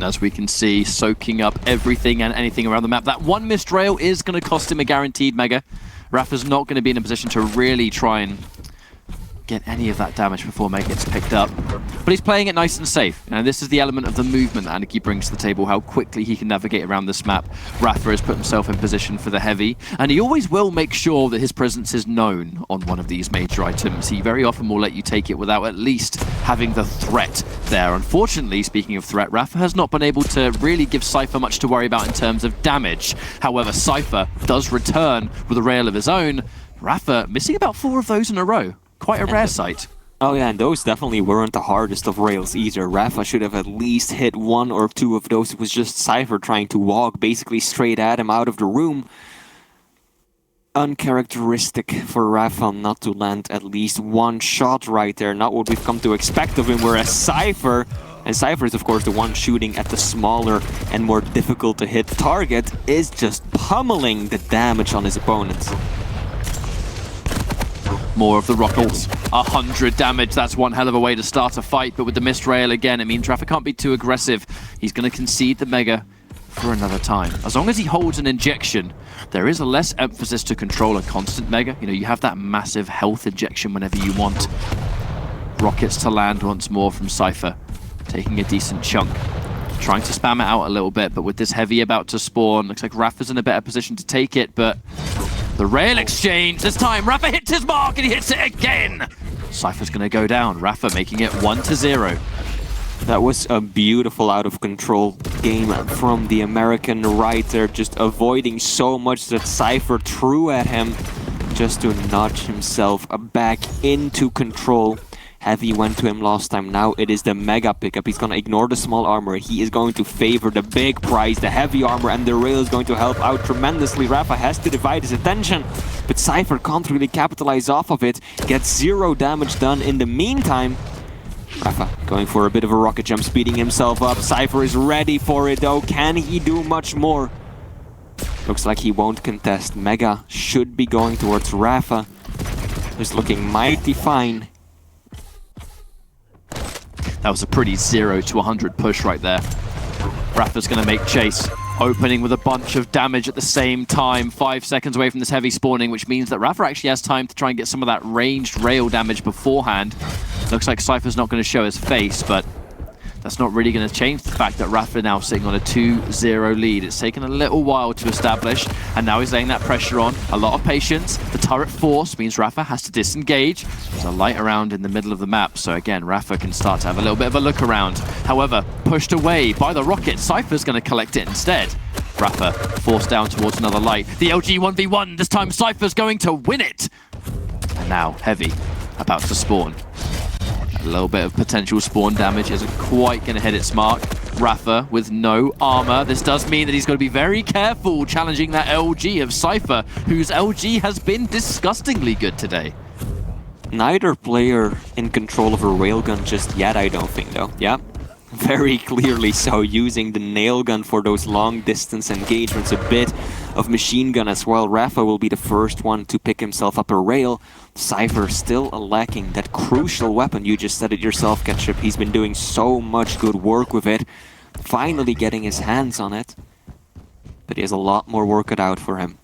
And as we can see, soaking up everything and anything around the map. That one missed rail is going to cost him a guaranteed mega. Rapha's not going to be in a position to really try and get any of that damage before Mega gets picked up. But he's playing it nice and safe. And this is the element of the movement that Aniki brings to the table, how quickly he can navigate around this map. Rapha has put himself in position for the heavy, and he always will make sure that his presence is known on one of these major items. He very often will let you take it without at least having the threat there. Unfortunately, speaking of threat, Rapha has not been able to really give Cypher much to worry about in terms of damage. However, Cypher does return with a rail of his own. Rapha missing about 4 of those in a row. Quite a rare sight. Oh yeah, and those definitely weren't the hardest of rails either. Rapha should have at least hit 1 or 2 of those. It was just Cypher trying to walk basically straight at him out of the room. Uncharacteristic for Rapha not to land at least 1 shot right there. Not what we've come to expect of him, whereas Cypher, and Cypher is of course the one shooting at the smaller and more difficult to hit target, is just pummeling the damage on his opponents. More of the rockets. 100 damage. That's one hell of a way to start a fight, but with the missed rail again, it means Rapha can't be too aggressive. He's going to concede the mega for another time. As long as he holds an injection, there is a less emphasis to control a constant mega. You know, you have that massive health injection whenever you want. Rockets to land once more from Cypher, taking a decent chunk. Trying to spam it out a little bit, but with this heavy about to spawn, looks like Rapha's in a better position to take it, but the rail exchange, this time Rapha hits his mark and he hits it again! Cypher's gonna go down, Rapha making it 1-0. That was a beautiful out of control game from the American right there, just avoiding so much that Cypher threw at him just to nudge himself back into control. Heavy went to him last time, now it is the mega pickup. He's gonna ignore the small armor, he is going to favor the big prize, the heavy armor, and the rail is going to help out tremendously. Rapha has to divide his attention, but Cypher can't really capitalize off of it, gets 0 damage done in the meantime. Rapha going for a bit of a rocket jump, speeding himself up. Cypher is ready for it though, can he do much more? Looks like he won't contest. Mega should be going towards Rapha, who's looking mighty fine. That was a pretty 0 to 100 push right there. Rapha's going to make chase, opening with a bunch of damage at the same time. 5 seconds away from this heavy spawning, which means that Rapha actually has time to try and get some of that ranged rail damage beforehand. Looks like Cypher's not going to show his face, but that's not really going to change the fact that Rapha now sitting on a 2-0 lead. It's taken a little while to establish, and now he's laying that pressure on. A lot of patience. The turret force means Rapha has to disengage. There's a light around in the middle of the map, so again, Rapha can start to have a little bit of a look around. However, pushed away by the rocket, Cypher's going to collect it instead. Rapha forced down towards another light. The LG 1v1, this time Cypher's going to win it! And now, Heavy, about to spawn. A little bit of potential spawn damage isn't quite going to hit its mark. Rapha with no armor. This does mean that he's got to be very careful challenging that LG of Cypher, whose LG has been disgustingly good today. Neither player in control of a railgun just yet, I don't think, though. Yeah, very clearly so, using the nail gun for those long distance engagements, a bit of machine gun as well. Rapha will be the first one to pick himself up a rail. Cypher still lacking that crucial weapon. You just said it yourself, Ketchup. He's been doing so much good work with it, finally getting his hands on it. But he has a lot more work cut out for him.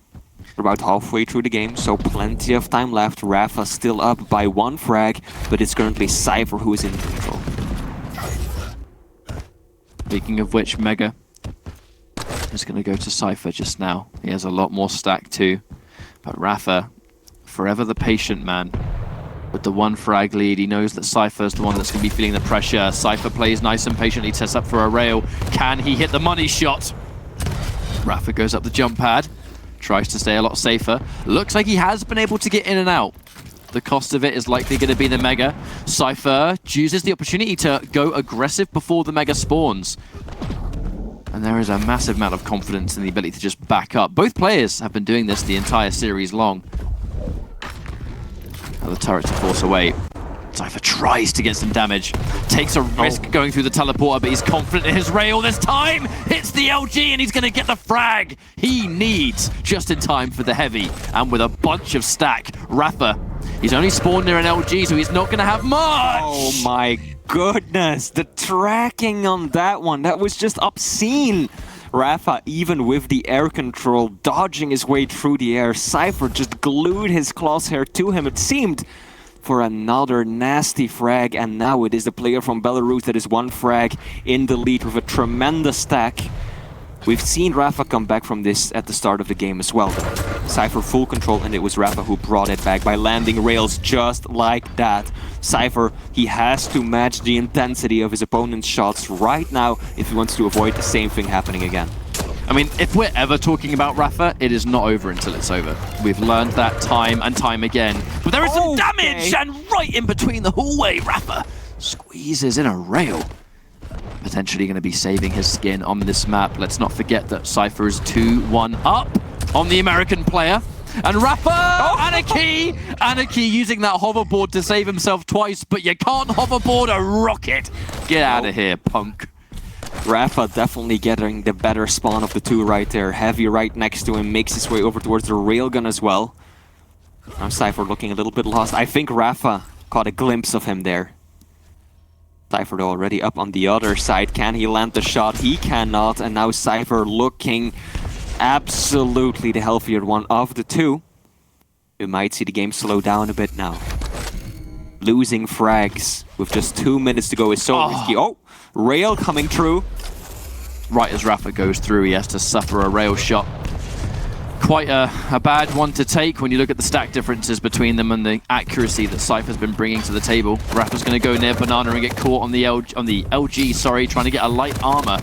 We're about halfway through the game, so plenty of time left. Rapha still up by 1 frag, but it's currently Cypher who is in control. Speaking of which, Mega is going to go to Cypher just now. He has a lot more stack too. But Rapha, forever the patient man. With the 1 frag lead, he knows that Cypher's the one that's going to be feeling the pressure. Cypher plays nice and patiently, sets up for a rail. Can he hit the money shot? Rapha goes up the jump pad, tries to stay a lot safer. Looks like he has been able to get in and out. The cost of it is likely going to be the Mega. Cypher chooses the opportunity to go aggressive before the Mega spawns. And there is a massive amount of confidence in the ability to just back up. Both players have been doing this the entire series long. Now the turret to force away. Cypher tries to get some damage. Takes a risk going through the teleporter, but he's confident in his rail this time. Hits the LG and he's going to get the frag he needs just in time for the heavy. And with a bunch of stack, Rapha, he's only spawned near an LG, so he's not going to have much. Oh my goodness, the tracking on that one, that was just obscene. Rapha, even with the air control, dodging his way through the air. Cypher just glued his crosshair to him, it seemed, for another nasty frag. And now it is the player from Belarus that is one frag in the lead with a tremendous stack. We've seen Rapha come back from this at the start of the game as well. Cypher full control, and it was Rapha who brought it back by landing rails just like that. Cypher, he has to match the intensity of his opponent's shots right now if he wants to avoid the same thing happening again. I mean, if we're ever talking about Rapha, it is not over until it's over. We've learned that time and time again. But there is some damage, and right in between the hallway, Rapha squeezes in a rail. Potentially going to be saving his skin on this map. Let's not forget that Cypher is 2-1 up on the American player. And Rapha, Anarchy using that hoverboard to save himself twice, but you can't hoverboard a rocket. Get out of here, punk. Rapha definitely getting the better spawn of the two right there. Heavy right next to him, makes his way over towards the railgun as well. Now Cypher looking a little bit lost. I think Rapha caught a glimpse of him there. Cypher already up on the other side. Can he land the shot? He cannot. And now Cypher looking absolutely the healthier one of the two. We might see the game slow down a bit now. Losing frags with just 2 minutes to go is so risky. Oh, rail coming through. Right as Rapha goes through, he has to suffer a rail shot. Quite a bad one to take when you look at the stack differences between them and the accuracy that Cypher's been bringing to the table. Rapha's going to go near Banana and get caught on the LG, trying to get a light armor.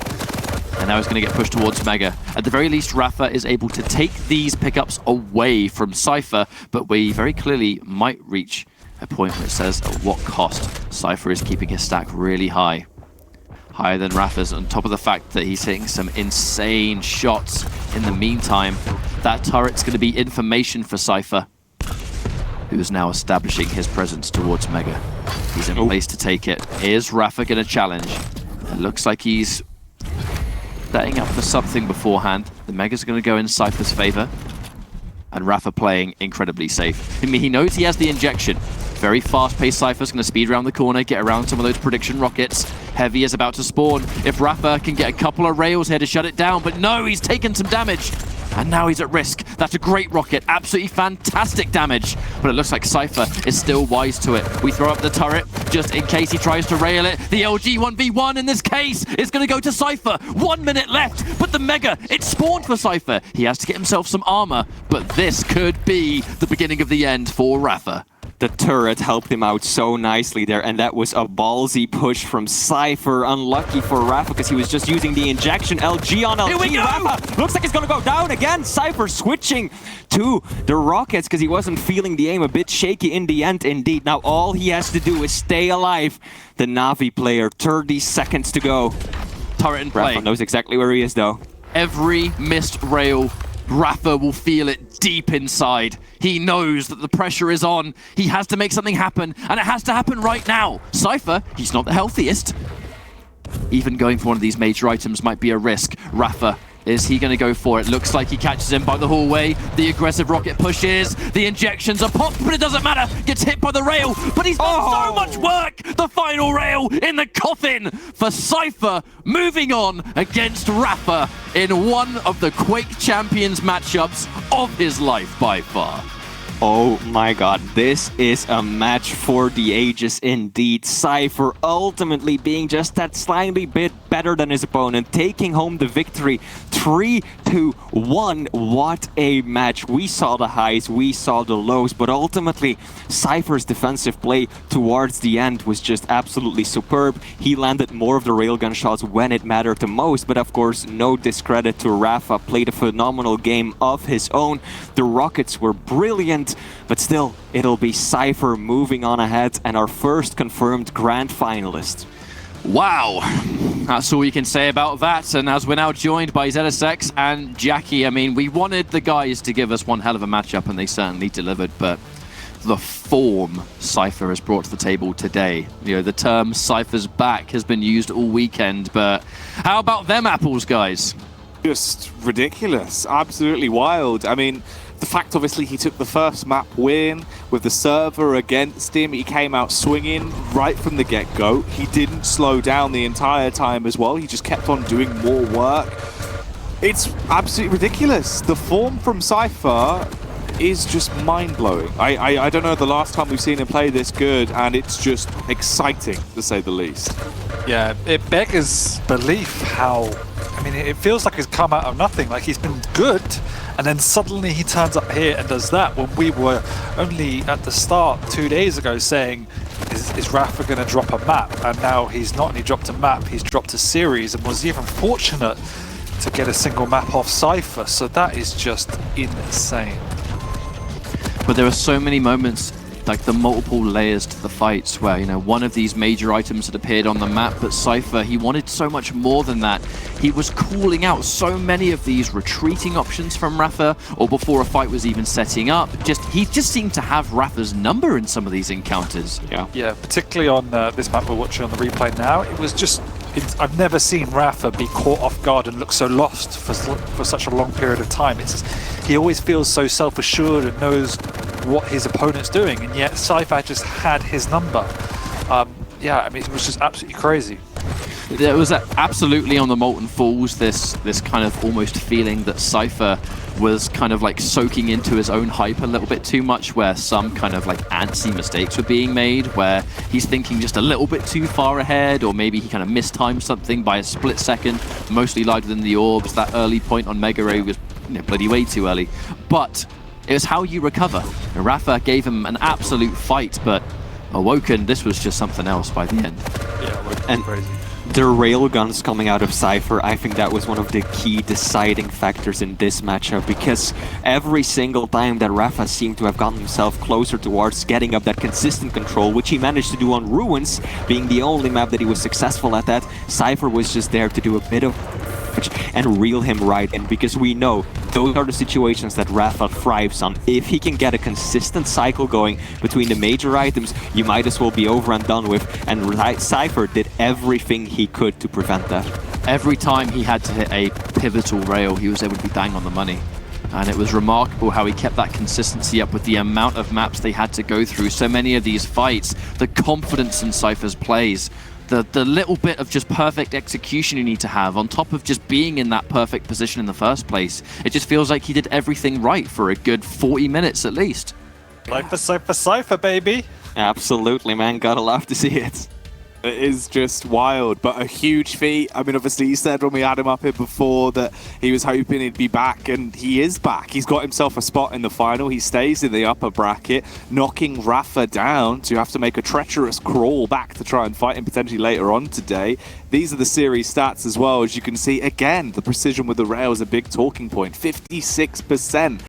And now he's going to get pushed towards Mega. At the very least, Rapha is able to take these pickups away from Cypher, but we very clearly might reach a point where it says at what cost. Cypher is keeping his stack really high. Higher than Rapha's, on top of the fact that he's hitting some insane shots in the meantime. That turret's going to be information for Cypher, who is now establishing his presence towards Mega. He's in place to take it. Is Rapha going to challenge? It looks like he's setting up for something beforehand. The Mega's going to go in Cypher's favor. And Rapha playing incredibly safe. I mean, he knows he has the injection. Very fast-paced Cypher's going to speed around the corner, get around some of those prediction rockets. Heavy is about to spawn. If Rapha can get a couple of rails here to shut it down, but no, he's taken some damage. And now he's at risk. That's a great rocket. Absolutely fantastic damage. But it looks like Cypher is still wise to it. We throw up the turret just in case he tries to rail it. The LG 1v1 in this case is going to go to Cypher. 1 minute left, but the Mega, it's spawned for Cypher. He has to get himself some armor, but this could be the beginning of the end for Rapha. The turret helped him out so nicely there, and that was a ballsy push from Cypher. Unlucky for Rapha because he was just using the injection. LG on LG. Here we go! Rapha looks like he's gonna go down again. Cypher switching to the rockets because he wasn't feeling the aim. A bit shaky in the end indeed. Now all he has to do is stay alive. The Na'Vi player, 30 seconds to go. Turret in play. Rapha knows exactly where he is though. Every missed rail, Rapha will feel it deep inside. He knows that the pressure is on. He has to make something happen, and it has to happen right now. Cypher, he's not the healthiest. Even going for one of these major items might be a risk. Rapha, is he going to go for it? Looks like he catches him by the hallway. The aggressive rocket pushes. The injections are popped, but it doesn't matter. Gets hit by the rail, but he's done so much work. The final rail in the coffin for Cypher, moving on against Rapha in one of the Quake Champions matchups of his life by far. Oh my god, this is a match for the ages indeed. Cypher ultimately being just that slightly bit better than his opponent, taking home the victory 3-1. What a match. We saw the highs, we saw the lows, but ultimately Cypher's defensive play towards the end was just absolutely superb. He landed more of the railgun shots when it mattered the most, but of course no discredit to Rapha, played a phenomenal game of his own. The rockets were brilliant, but still, it'll be Cypher moving on ahead and our first confirmed grand finalist. Wow, that's all you can say about that. And as we're now joined by ZSX and Jackie, I mean, we wanted the guys to give us one hell of a matchup, and they certainly delivered, but the form Cypher has brought to the table today. You know, the term Cypher's back has been used all weekend, but how about them apples, guys? Just ridiculous, absolutely wild. I mean, the fact, obviously, he took the first map win with the server against him. He came out swinging right from the get-go. He didn't slow down the entire time as well. He just kept on doing more work. It's absolutely ridiculous. The form from Cypher is just mind-blowing. I don't know the last time we've seen him play this good, and it's just exciting, to say the least. Yeah, it beggars belief how... I mean, it feels like he's come out of nothing. Like, he's been good, and then suddenly he turns up here and does that, when we were only at the start 2 days ago saying, is Rapha going to drop a map? And now he's not only dropped a map, he's dropped a series, and was even fortunate to get a single map off Cypher. So that is just insane. But there are so many moments, like the multiple layers to the fights, where, you know, one of these major items had appeared on the map, but Cypher, he wanted so much more than that. He was calling out so many of these retreating options from Rapha, or before a fight was even setting up. He just seemed to have Rapha's number in some of these encounters. Yeah, particularly on this map we're watching on the replay now. It was just... I've never seen Rapha be caught off guard and look so lost for such a long period of time. It's just, he always feels so self-assured and knows what his opponent's doing, and yet Cypher just had his number. Yeah, I mean, it was just absolutely crazy. There was absolutely on the Molten Falls this kind of almost feeling that Cypher was kind of like soaking into his own hype a little bit too much, where some kind of like antsy mistakes were being made, where he's thinking just a little bit too far ahead, or maybe he kind of mistimed something by a split second, mostly larger than the orbs. That early point on Mega Ray was, you know, bloody way too early. But it was how you recover. Rapha gave him an absolute fight, but Awoken, this was just something else by the end. Yeah, and crazy. The railguns coming out of Cypher, I think that was one of the key deciding factors in this matchup, because every single time that Rapha seemed to have gotten himself closer towards getting up that consistent control, which he managed to do on Ruins, being the only map that he was successful at that, Cypher was just there to do a bit of and reel him right in, because we know those are the situations that Rapha thrives on. If he can get a consistent cycle going between the major items, you might as well be over and done with, and Cypher did everything he could to prevent that. Every time he had to hit a pivotal rail, he was able to be bang on the money. And it was remarkable how he kept that consistency up with the amount of maps they had to go through. So many of these fights, the confidence in Cypher's plays, the little bit of just perfect execution you need to have on top of just being in that perfect position in the first place. It just feels like he did everything right for a good 40 minutes at least. Like the Cypher, baby. Absolutely, man. Gotta love to see it. It is just wild, but a huge feat. I mean, obviously, you said when we had him up here before that he was hoping he'd be back, and he is back. He's got himself a spot in the final. He stays in the upper bracket, knocking Rapha down to have to make a treacherous crawl back to try and fight him potentially later on today. These are the series stats as well. As you can see, again, the precision with the rail is a big talking point. 56%.